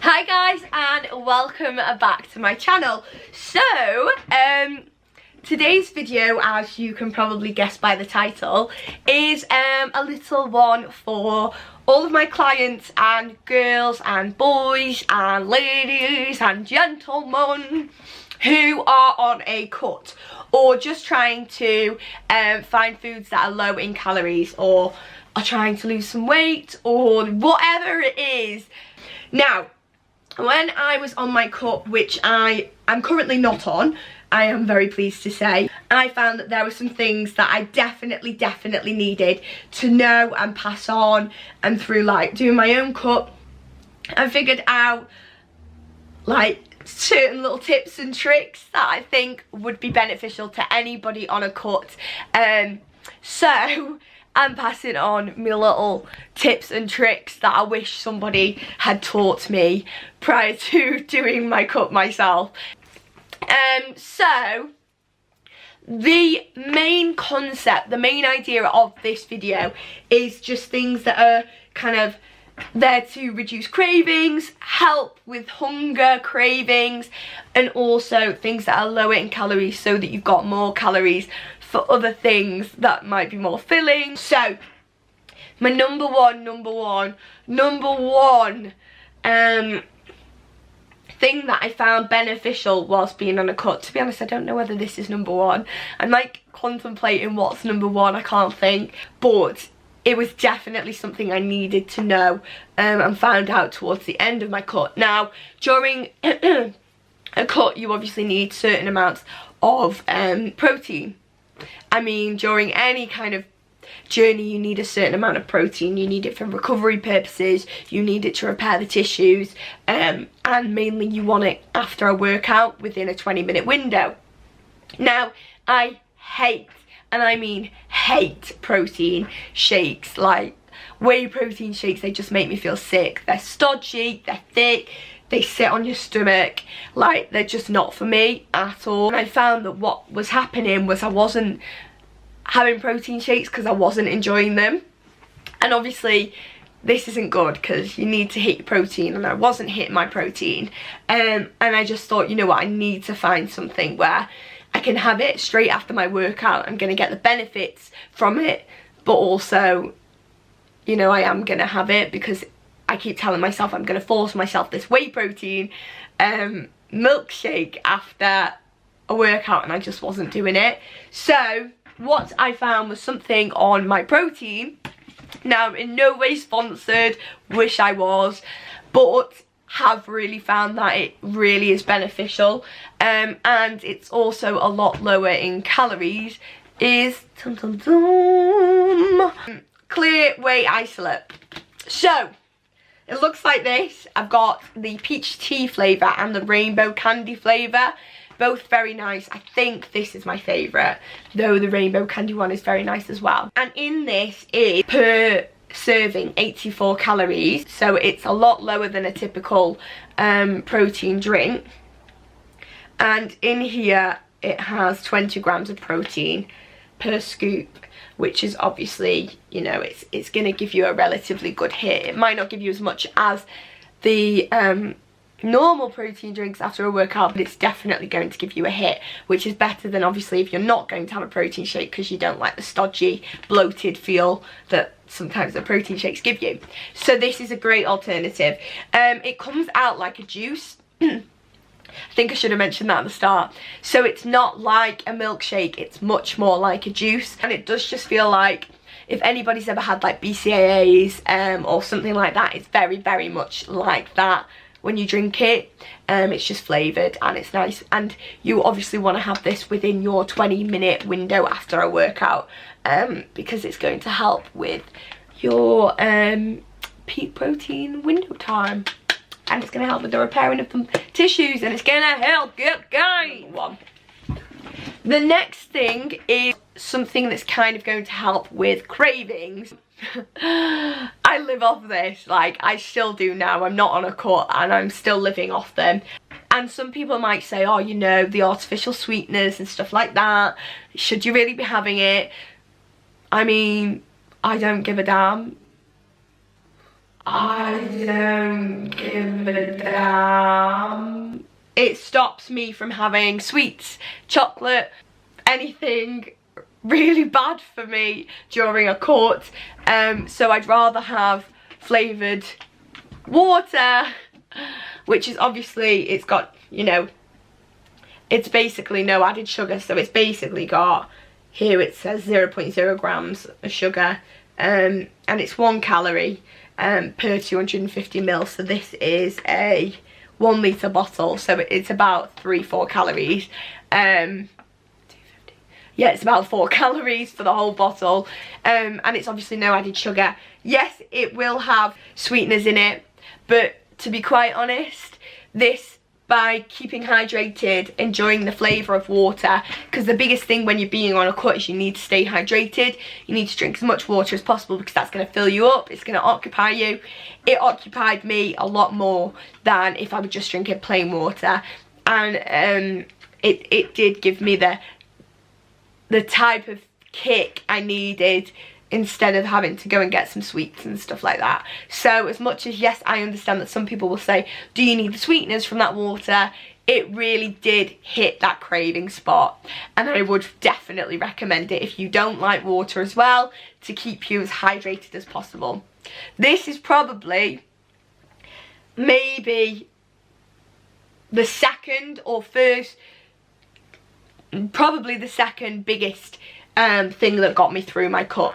Hi guys, and welcome back to my channel. So, today's video, as you can probably guess by the title, is a little one for all of my clients and girls and boys and ladies and gentlemen who are on a cut or just trying to find foods that are low in calories or are trying to lose some weight or whatever it is. Now, when I was on my cut, which I am currently not on, I am very pleased to say, I found that there were some things that I definitely needed to know and pass on. And through like doing my own cut, I figured out like certain little tips and tricks that I think would be beneficial to anybody on a cut. So I'm passing on my little tips and tricks that I wish somebody had taught me prior to doing my cut myself. So the main concept, the main idea of this video is just things that are kind of there to reduce cravings, help with hunger, cravings, and also things that are lower in calories so that you've got more calories for other things that might be more filling. So my number one thing that I found beneficial whilst being on a cut. To be honest, I don't know whether this is number one. I'm like contemplating what's number one, I can't think, but it was definitely something I needed to know and found out towards the end of my cut. Now, during a cut, you obviously need certain amounts of protein. I mean, during any kind of journey, you need a certain amount of protein. You need it for recovery purposes, you need it to repair the tissues, and mainly you want it after a workout within a 20-minute window. Now, I hate, and I mean hate, protein shakes, like whey protein shakes. They just make me feel sick. They're stodgy, they're thick, they sit on your stomach, like they're just not for me at all. And I found that what was happening was I wasn't having protein shakes because I wasn't enjoying them. And obviously this isn't good because you need to hit your protein, and I wasn't hitting my protein. And I just thought, you know what, I need to find something where I can have it straight after my workout. I'm going to get the benefits from it, but also, you know, I am going to have it because I keep telling myself I'm going to force myself this whey protein milkshake after a workout, and I just wasn't doing it. So what I found was something on my protein. Now, I'm in no way sponsored, wish I was, but have really found that it really is beneficial, and it's also a lot lower in calories, is clear whey isolate. So it looks like this. I've got the peach tea flavour and the rainbow candy flavour, both very nice. I think this is my favourite, though the rainbow candy one is very nice as well. And in this is per serving 84 calories, so it's a lot lower than a typical protein drink. And in here it has 20 grams of protein per scoop, which is obviously, you know, it's going to give you a relatively good hit. It might not give you as much as the normal protein drinks after a workout, but it's definitely going to give you a hit, which is better than obviously if you're not going to have a protein shake because you don't like the stodgy, bloated feel that sometimes the protein shakes give you. So this is a great alternative. It comes out like a juice. I think I should have mentioned that at the start. So it's not like a milkshake, it's much more like a juice, and it does just feel like, if anybody's ever had like BCAAs or something like that, it's very much like that. When you drink it, it's just flavoured and it's nice, and you obviously want to have this within your 20-minute window after a workout, because it's going to help with your peak protein window time, and it's going to help with the repairing of the tissues, and it's going to help get going. The next thing is something that's kind of going to help with cravings. I live off this, like I still do now. I'm not on a cut and I'm still living off them. And some people might say, oh, you know, the artificial sweeteners and stuff like that, should you really be having it? I mean, I don't give a damn. I don't give a damn. It stops me from having sweets, chocolate, anything really bad for me during a court. So I'd rather have flavoured water, which is obviously, it's got, you know, it's basically no added sugar. So it's basically got, here it says 0.0 grams of sugar, and it's 1 calorie per 250 ml. So this is a 1 litre bottle, so it's about 3-4 calories. Yeah, it's about 4 calories for the whole bottle, and it's obviously no added sugar. Yes, it will have sweeteners in it, but to be quite honest, this, by keeping hydrated, enjoying the flavour of water, because the biggest thing when you're being on a cut is you need to stay hydrated. You need to drink as much water as possible, because that's going to fill you up, it's going to occupy you. It occupied me a lot more than if I were just drinking plain water, and it did give me the type of kick I needed, instead of having to go and get some sweets and stuff like that. So as much as, yes, I understand that some people will say, do you need the sweeteners from that water? It really did hit that craving spot, and I would definitely recommend it if you don't like water as well, to keep you as hydrated as possible. This is probably maybe the second or first, probably the second biggest thing that got me through my cut.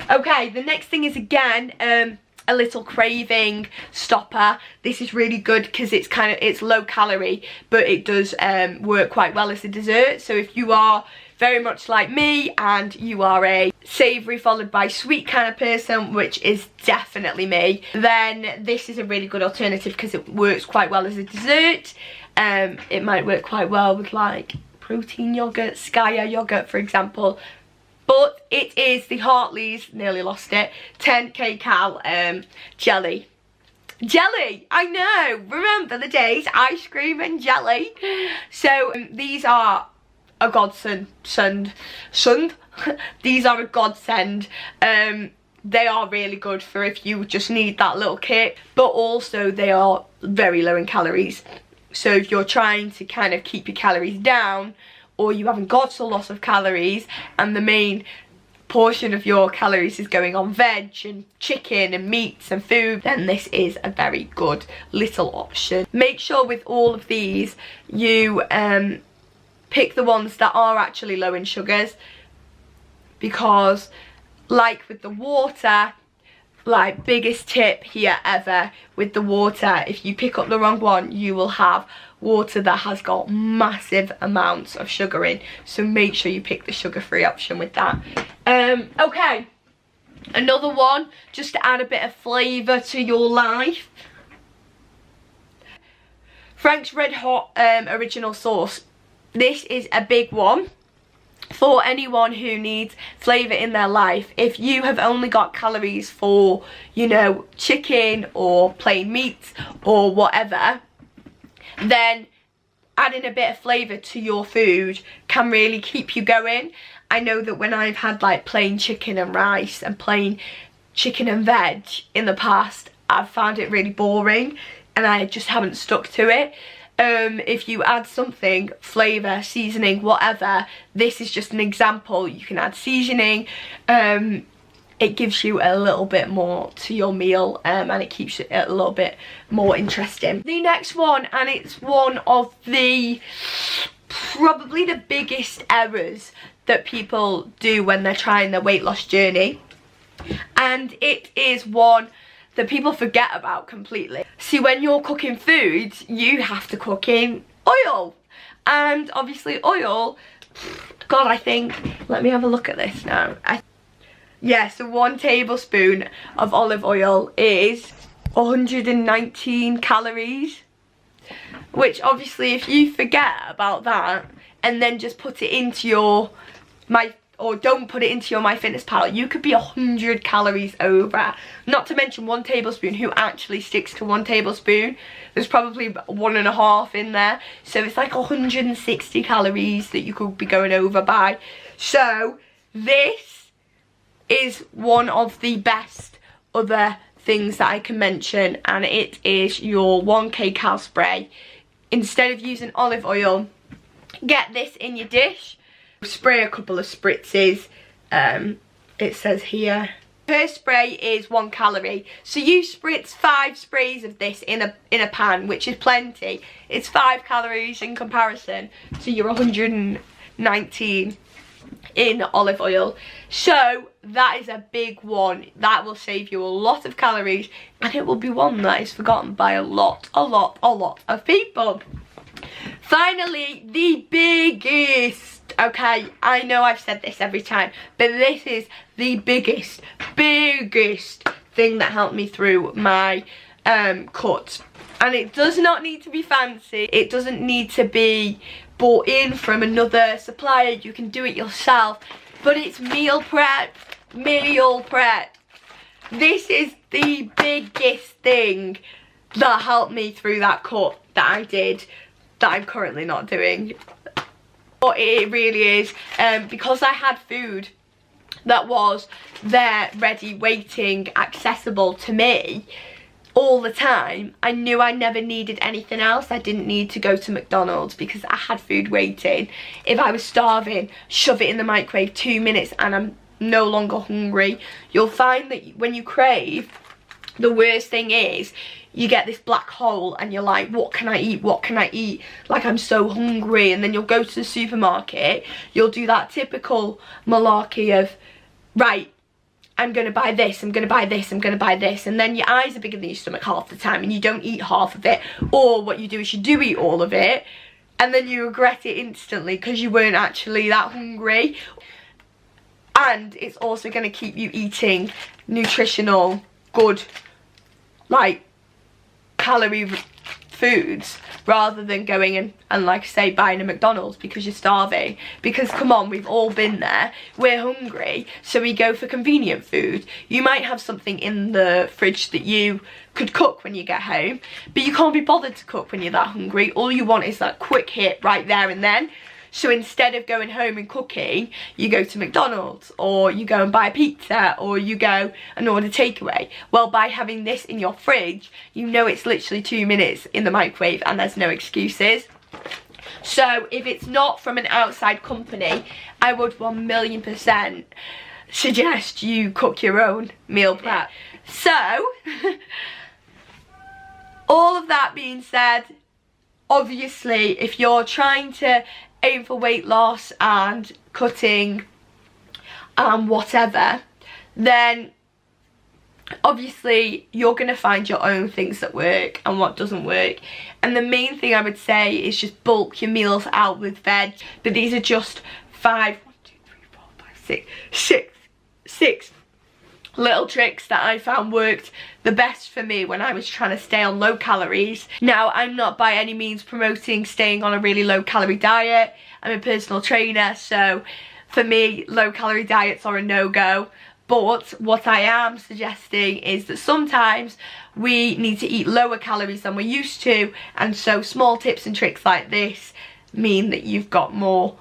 Okay, the next thing is again a little craving stopper. This is really good because it's low calorie, but it does work quite well as a dessert. So if you are very much like me and you are a savoury followed by sweet kind of person, which is definitely me, then this is a really good alternative because it works quite well as a dessert. It might work quite well with like protein yogurt, Skya yogurt for example, but it is the Hartley's, nearly lost it, 10 kcal jelly. I know, remember the days, ice cream and jelly. So these are a godsend. These are a godsend. They are really good for if you just need that little kick, but also they are very low in calories. So if you're trying to kind of keep your calories down, or you haven't got a lot of calories and the main portion of your calories is going on veg and chicken and meats and food, then this is a very good little option. Make sure with all of these you pick the ones that are actually low in sugars, because like with the water, like biggest tip here ever with the water, if you pick up the wrong one you will have water that has got massive amounts of sugar in. So make sure you pick the sugar-free option with that. Okay, another one just to add a bit of flavour to your life, Frank's Red Hot original sauce. This is a big one for anyone who needs flavour in their life. If you have only got calories for, you know, chicken or plain meat or whatever, then adding a bit of flavour to your food can really keep you going. I know that when I've had like plain chicken and rice and plain chicken and veg in the past, I've found it really boring and I just haven't stuck to it. If you add something, flavour, seasoning, whatever, this is just an example. You can add seasoning, it gives you a little bit more to your meal, and it keeps it a little bit more interesting. The next one, and it's one of the probably the biggest errors that people do when they're trying their weight loss journey, and it is one that people forget about completely. See, when you're cooking foods, you have to cook in oil, and obviously oil, God, I think, let me have a look at this now. Yeah, so 1 tablespoon of olive oil is 119 calories, which obviously if you forget about that and then just put it into your or don't put it into your MyFitnessPal, you could be 100 calories over. Not to mention 1 tablespoon, who actually sticks to 1 tablespoon? There's probably 1.5 in there. So it's like 160 calories that you could be going over by. So this is one of the best other things that I can mention, and it is your 1K cal spray. Instead of using olive oil, get this in your dish, spray a couple of spritzes. It says here per spray is 1 calorie, so you spritz 5 sprays of this in a pan, which is plenty. It's 5 calories in comparison to your 119 in olive oil. So that is a big one. That will save you a lot of calories, and it will be one that is forgotten by a lot of people. Finally, the biggest, okay, I know I've said this every time, but this is the biggest thing that helped me through my cut. And it does not need to be fancy. It doesn't need to be bought in from another supplier. You can do it yourself. But it's meal prep. Meal prep. This is the biggest thing that helped me through that cut that I did, that I'm currently not doing. But it really is, because I had food that was there, ready, waiting, accessible to me all the time. I knew I never needed anything else. I didn't need to go to McDonald's because I had food waiting. If I was starving, shove it in the microwave, 2 minutes and I'm no longer hungry. You'll find that when you crave, the worst thing is you get this black hole and you're like, what can I eat, what can I eat, like I'm so hungry. And then you'll go to the supermarket, you'll do that typical malarkey of, right, I'm going to buy this, I'm going to buy this, I'm going to buy this, and then your eyes are bigger than your stomach half the time and you don't eat half of it. Or what you do is you do eat all of it and then you regret it instantly because you weren't actually that hungry. And it's also going to keep you eating nutritional, good, like, calorie foods rather than going and like I say, buying a McDonald's because you're starving. Because come on, we've all been there. We're hungry, so we go for convenient food. You might have something in the fridge that you could cook when you get home, but you can't be bothered to cook when you're that hungry. All you want is that quick hit right there and then. So instead of going home and cooking, you go to McDonald's, or you go and buy a pizza, or you go and order takeaway. Well, by having this in your fridge, you know it's literally 2 minutes in the microwave and there's no excuses. So if it's not from an outside company, I would 1,000,000% suggest you cook your own meal prep. So, all of that being said, obviously if you're trying to aim for weight loss and cutting and whatever, then obviously you're going to find your own things that work and what doesn't work. And the main thing I would say is just bulk your meals out with veg. But these are just 6 little tricks that I found worked the best for me when I was trying to stay on low calories. Now, I'm not by any means promoting staying on a really low calorie diet. I'm a personal trainer, so for me, low calorie diets are a no-go. But what I am suggesting is that sometimes we need to eat lower calories than we're used to, and so small tips and tricks like this mean that you've got more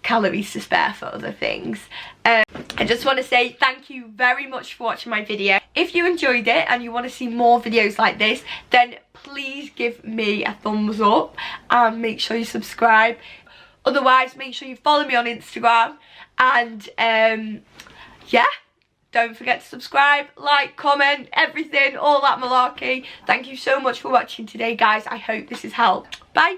calories to spare for other things. I just want to say thank you very much for watching my video. If you enjoyed it and you want to see more videos like this, then please give me a thumbs up and make sure you subscribe. Otherwise, make sure you follow me on Instagram, and yeah, don't forget to subscribe, like, comment, everything, all that malarkey. Thank you so much for watching today, guys. I hope this has helped. Bye.